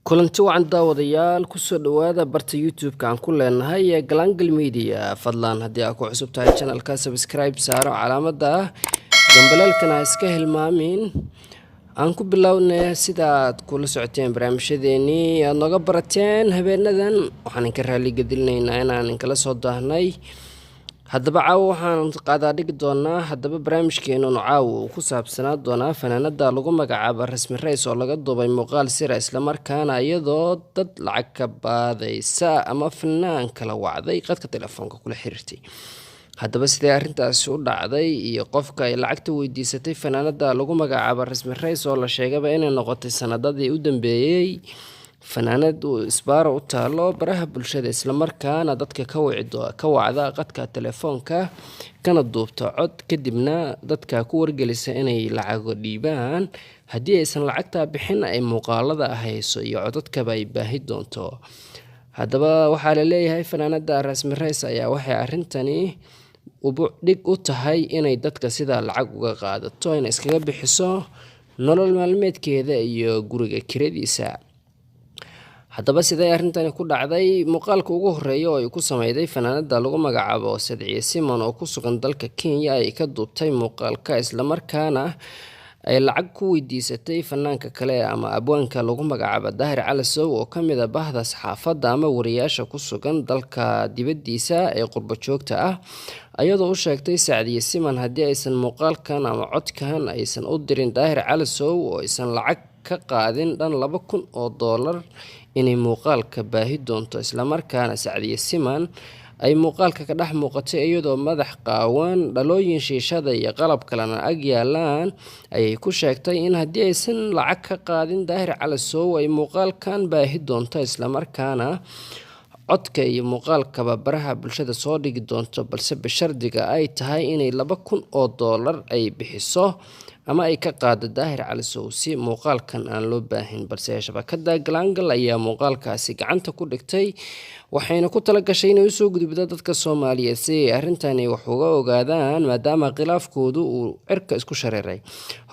kulanti wacan daawadayaal kusoo dhawaada barta youtube-ka aan ku leenahay ee Glangal Media. Fadlan haddii aad ku cusub tahay channelka subscribe saaro calaamada gambalelkana iska hilmaamin. aan ku bilownay sida aad kula socoteen barnaamijyadeennii aad nooga barateen habeenadan waxaan ka raali gelinaynaa inaan kala soo daahnay. haddaba caawa waxaan qaadaa dhigi doonaa barnaamijkeenu caawa uu ku saabsanaa doonaa fanaanada lagu magacaabo Rasmi Reis oo laga duubay muuqaal sir isla markaana iyadoo dad lacag ka baadaysa ama fanaan kala wacday qadka telefoonka kula xiriirtay. haddaba sidee arrintaasi u dhacday iyo qofka ay lacagta weydiisatay fanaanada lagu magacaabo Rasmi Reis oo la sheegay inay noqotay sanadadii u dambeeyay fanaanad uu isbaaro u taalo baraha bulshada isla markaana dadka ka wacda qadka telefoonka kana duubta cod kadibna dadka ku wargelisa inay lacag dhiibaan haddii aysan lacagta bixin ay muuqaalada hayso iyo codadkaba ay baahi doonto. haddaba waxaa la leeyahay fanaanada Rasmi Reis ayaa waxay arrintani dhig u tahay inay dadka sida lacag uga qaadato inay iskaga bixiso nolol maalmeedkeeda iyo guriga kiradiisa. haddaba sidee arrintani ku dhacday muuqaalka ugu horeeya oo ay ku sameeyay fanaanada lagu magacaabo Sadciye Simon oo ku sugan dalka Kenya ay ka duubtay muuqaalka isla markaana ay lacag ku weydiisatay fanaanka kale ama abwaanka lagu magacaabo Daahir Calasow oo kamid ah bahda saxaafadda ama wariyaasha ku sugan dalka dibadiisa ee qurbo joogta ah ayadoo u sheegtay Sadciye Simon haddii aysan muuqaalkan ama codkan aysan u dirin Daahir Calasow oo aysan lacag ka qaadin dhan $2,000 inay muuqaalka baahi doonto isla markaana Sadciye Simon ay muuqaalka ka dhex muuqatay iyadoo madax qaawan dhalooyin shiishada iyo qalab kalena ag yaalaan ayay ku sheegtay in haddii aysan lacag ka qaadin Daahir Calasow ay muuqaalkan baahi doonto isla markaana codka iyo muuqaalkaba baraha bulshada soo dhigi doonto balse bishardiga ay tahay inay $2,000 ay bixiso ama ay ka qaado Daahir Calasow si muuqaalkan aan loo baahin balse shabakada Glangal ayaa muuqaalkaasi gacanta ku dhigtay waxayna ku tala gashay inay soo gudbida dadka Soomaaliyeed si arrintani wax uga ogaadaan maadaama khilaafkoodu uu cirka isku shareeray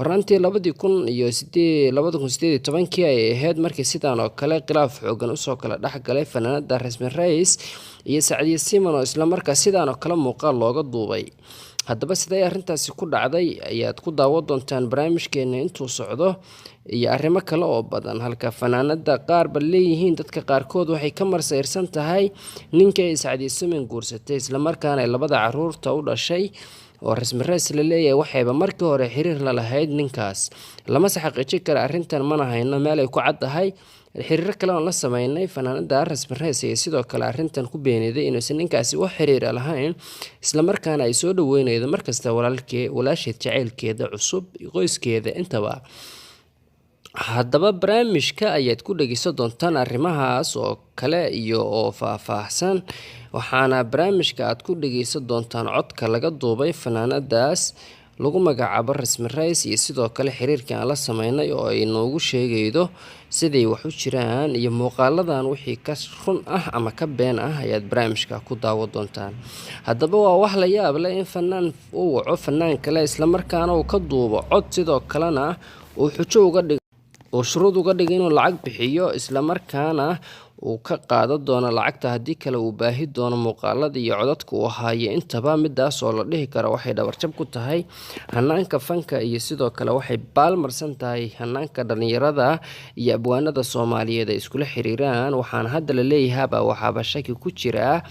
horaantii 2018 ay ahayd markii sidaan oo kale khilaaf xoogan u soo kala dhaxgalay fanaanada Rasmi Reis iyo Sadciye Simon oo isla markaa sidaan oo kale muuqaal looga duubay. haddaba sidee arrintaasi ku dhacday ayaad ku daawan doontaan barnaamijkeena intuu socdo iyo arrimo kale oo badan halka fanaanada qaar ba leeyihiin dadka qaarkood waxay ka marsayrsan tahay ninka ay Sadciye Simon guursatay isla markaana ay labada caruurta u dhashay oo Rasmi Reis la leeyahay waxayba markii hore xiriir la lahayd ninkaas lama xaqiijin karo arrintan mana hayno meel ay ku caddahay xiriir kale oo la sameynay fanaanada Rasmi Reis iyo sidoo kale arrintan ku beeneeday inuu ninkaasi wax xiriir lahayn isla markaana ay soo dhaweynaydo markasta walaasheed jaceylkeeda cusub qoyskeeda intaba. haddaba barnaamijka ayaad ku dhageysan doontaan arrimahaas oo kale iyo oo faahfaahsan waxaana barnaamijka aad ku dhageysan doontaan codka laga duubay fanaanadaas lagu magacaabo Rasmi Reis iyo sidoo kale xiriirka aan la sameynay oo ay noogu sheegaydo siday wax u jiraan iyo muuqaaladan wixii ka run ah ama ka been ah ayaad barnaamijka ku daawan doontaan. haddaba waa wax la yaab leh in fanaan uu waco fanaan kale isla markaana uu ka duubo cod sidoo kalena uu xujo uga dhigo oo shuruud uga dhigay inuu lacag bixiyo isla markaana uu ka qaado doono lacagta haddii kale uu baahi doono muuqaalada iyo codadka uu haayo intaba midaas oo la dhihi karo waxay dhabarjab ku tahay hanaanka fanka iyo sidoo kale waxay baalmarsan tahay hanaanka dhalinyarada iyo abwaanada Soomaaliyeed ay iskula xiriiraan waxaana hadda la leeyahay waxaaba shaki ku jira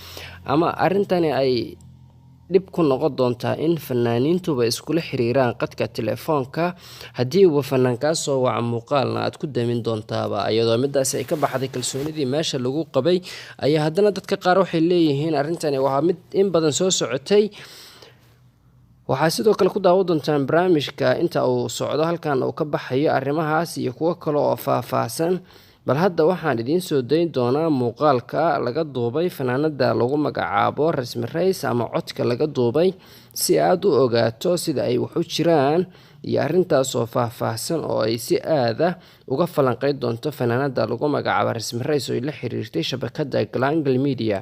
ama arrintani ay dib ku noqon doontaa in fanaaniintuba iskula xiriiraan qadka telefoonka haddii uu fanaankaas soo waca muuqaalna aad ku damin doontaaba iyadoo midaas ay ka baxday kalsoonidii meesha lagu qabay ayaa haddana dadka qaar waxay leeyihiin arrintani waa mid in badan soo socotay. waxaa sidoo kale ku daawan doontaan barnaamijka inta uu socdo halkan uu ka baxayo arrimahaas iyo kuwo kale oo faahfaahsan bal hadda waxaan idiin soo dayn doonaa muuqaalka laga duubay fanaanada lagu magacaabo Rasmi Reis ama codka laga duubay si aad u ogaato sida ay wax u jiraan iyo arrintaas oo faahfaahsan oo ay si aad ah uga falanqeyn doonto fanaanada lagu magacaabo Rasmi Reis oo la xiriirtay shabakada Glangal Media.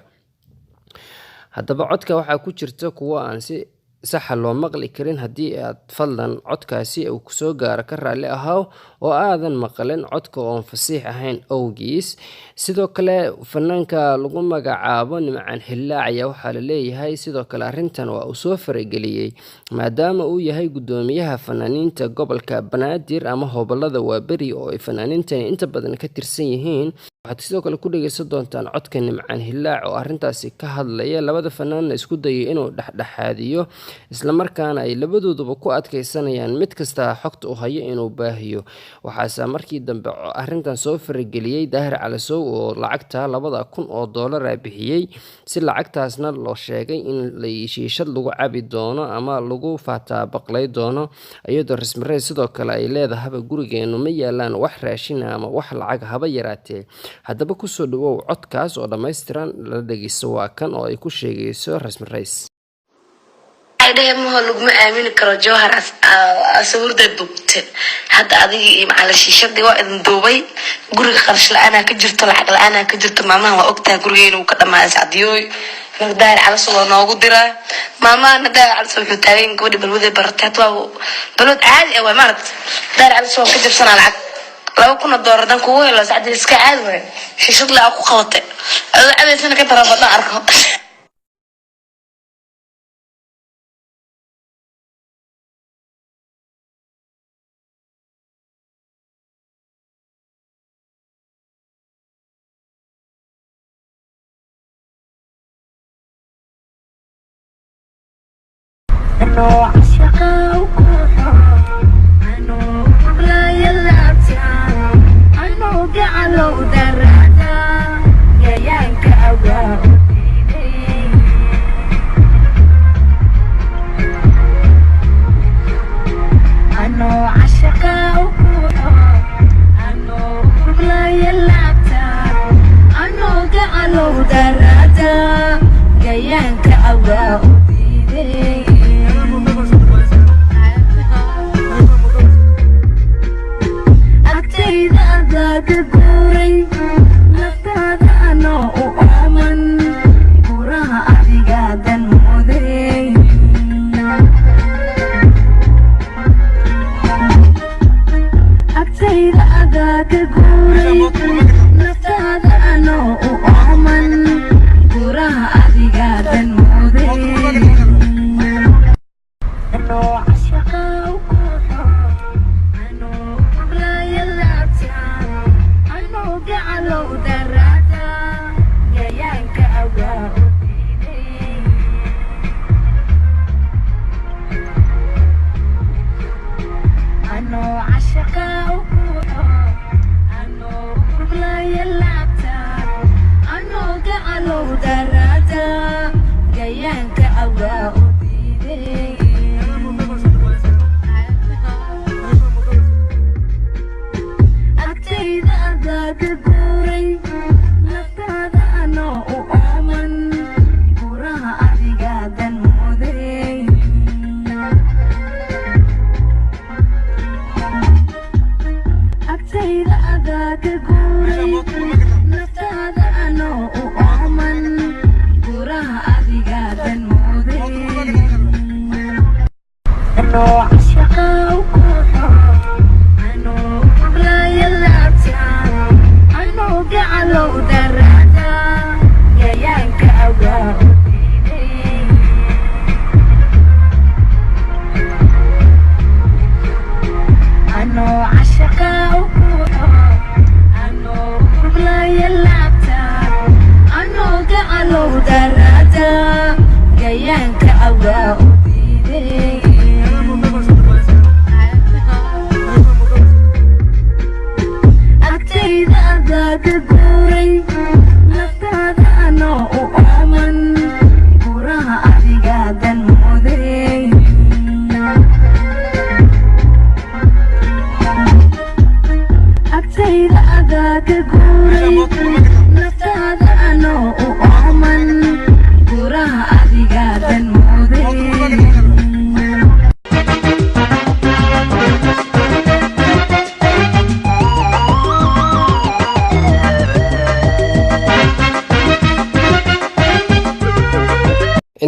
haddaba codka waxaa ku jirta kuwo aan si saxa loo maqli karin haddii aad fadlan codkaasi uu kusoo gaaro ka raalli ahaaw oo aadan maqalin codka oon fasiix ahayn awgiis. sidoo kale fanaanka lagu magacaabo Nimcaan Hilaac ayaa waxaa la leeyahay sidoo kale arrintan waa uu soo farageliyey maadaama uu yahay gudoomiyaha fanaaniinta gobolka Banaadir ama Hobolada Waaberi oo ay fanaaniintani inta badan ka tirsan yihiin. waxaad sidoo kale ku dhageysan doontaan codka Nimcaan Hilaac oo arrintaasi ka hadlaya, labada fanaanna isku dayay inuu dhexdhexaadiyo isla markaana ay labadooduba ku adkeysanayaan mid kasta xogta uu hayo inuu baahiyo. waxaase markii dambe arrintan soo farageliyey Daahir Calasow oo lacagta $2,000 bixiyey, si lacagtaasna loo sheegay in shiishad lagu cabi doono ama lagu faataa baqlay doono, iyadoo rasmi sidoo kale ay leedahay gurigeenu ma yaalaan wax raashin ama wax lacag haba yaraatee. haddaba kusoo dhawow codkaas oo dhammaystiran la dhageysto, waa kan oo ay ku sheegayso Rasmi Rays. ma lagu aamini karo Jawhar sawirda dubte hadda adiga iyo macala shiishadii waa idin duubay, guriga qarash la'aan ka jirto, lacag la'aan ka jirto. maamaha waa ogtahay gurigeena uu ka dhamaaday Sacdiyooy Daahir Calasow oo noogu diray. maamaha Daahir Calasow wuxuu taagay gabadhi balwada bartay waa balwad caadi ah, waa maarad Daahir Calasow ka jabsana lacag $2,000 dan kugu helo Sacdi iska caadi way shiishad la ku qabatay adoo cadeysana ka tarafada arko.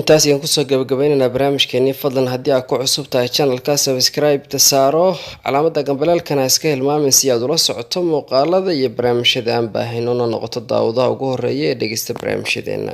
intaas ayaan kusoo gabagabaynaynaa barnaamijkeennii. Fadlan haddii aad ku cusub tahay channelka subscribe ta saaro calaamada gambaleelkana iska hilmaamin si aad ula socoto muuqaalada iyo barnaamijyada aan baahino, noqoto daawadaha ugu horeeya ee dhegeysta barnaamijyadeena.